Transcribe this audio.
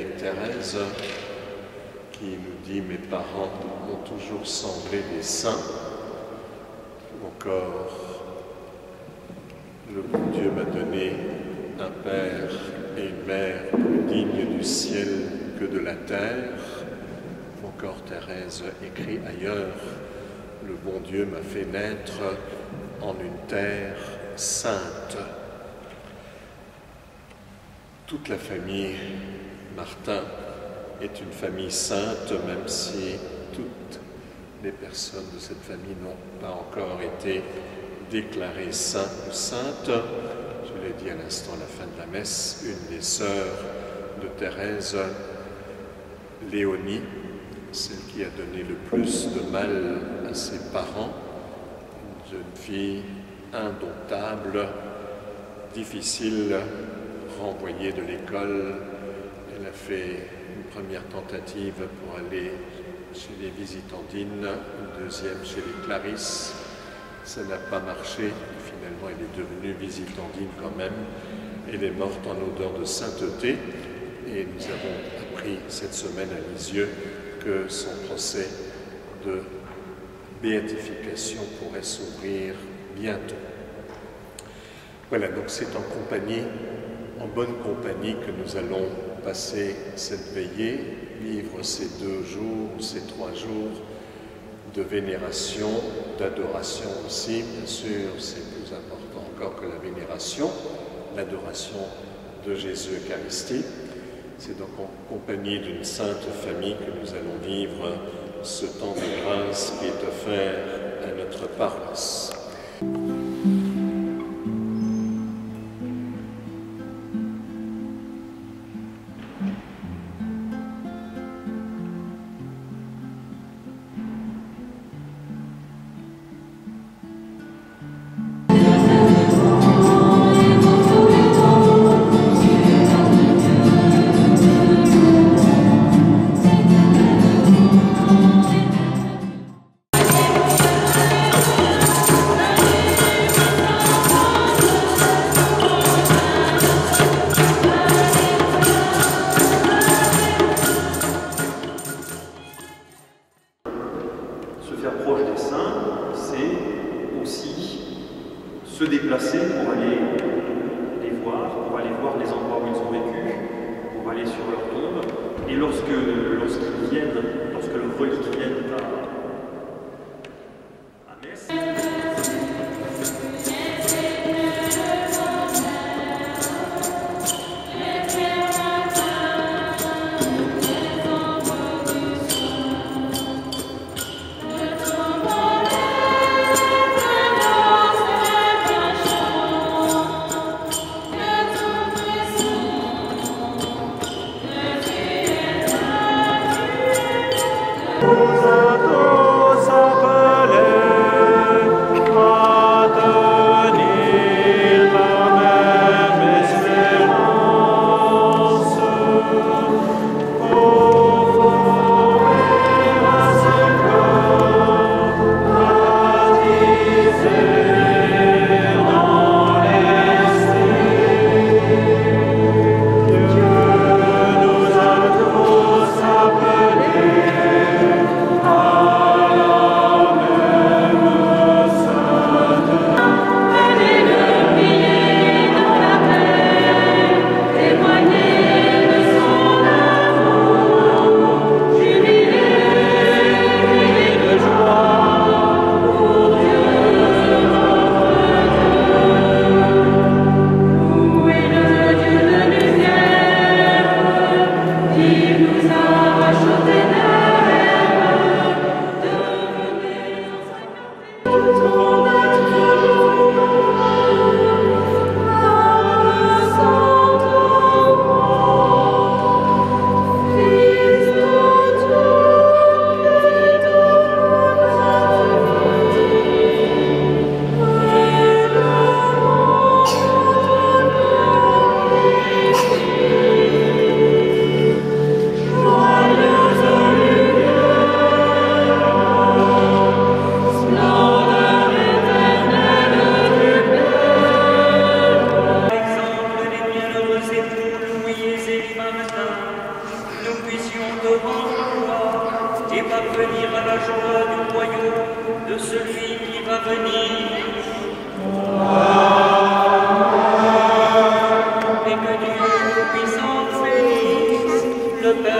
avec Thérèse, qui nous dit « Mes parents m'ont toujours semblé des saints », ou encore « Le bon Dieu m'a donné un père et une mère plus dignes du ciel que de la terre », ou encore Thérèse écrit ailleurs « Le bon Dieu m'a fait naître en une terre sainte ». Toute la famille Martin est une famille sainte, même si toutes les personnes de cette famille n'ont pas encore été déclarées saints ou saintes. Je l'ai dit à l'instant à la fin de la messe, une des sœurs de Thérèse, Léonie, celle qui a donné le plus de mal à ses parents, une jeune fille indomptable, difficile, renvoyée de l'école. Elle a fait une première tentative pour aller chez les Visitandines, une deuxième chez les Clarisses. Ça n'a pas marché. Finalement, elle est devenue Visitandine quand même. Elle est morte en odeur de sainteté. Et nous avons appris cette semaine à Lisieux que son procès de béatification pourrait s'ouvrir bientôt. Voilà, donc c'est en bonne compagnie que nous allons passer cette veillée, vivre ces 2 jours, ces 3 jours de vénération, d'adoration aussi, bien sûr, c'est plus important encore que la vénération, l'adoration de Jésus Eucharistie. C'est donc en compagnie d'une sainte famille que nous allons vivre ce temps de grâce qui est offert à notre paroisse. Proche des saints, c'est aussi se déplacer pour aller les voir, les endroits où ils ont vécu, pour aller sur leur tombe. Et lorsqu'ils viennent, lorsque leurs reliques viennent à Metz, Nous puissions devant toi et parvenir à la joie du royaume de celui qui va venir. Et que Dieu puissant bénisse le Père,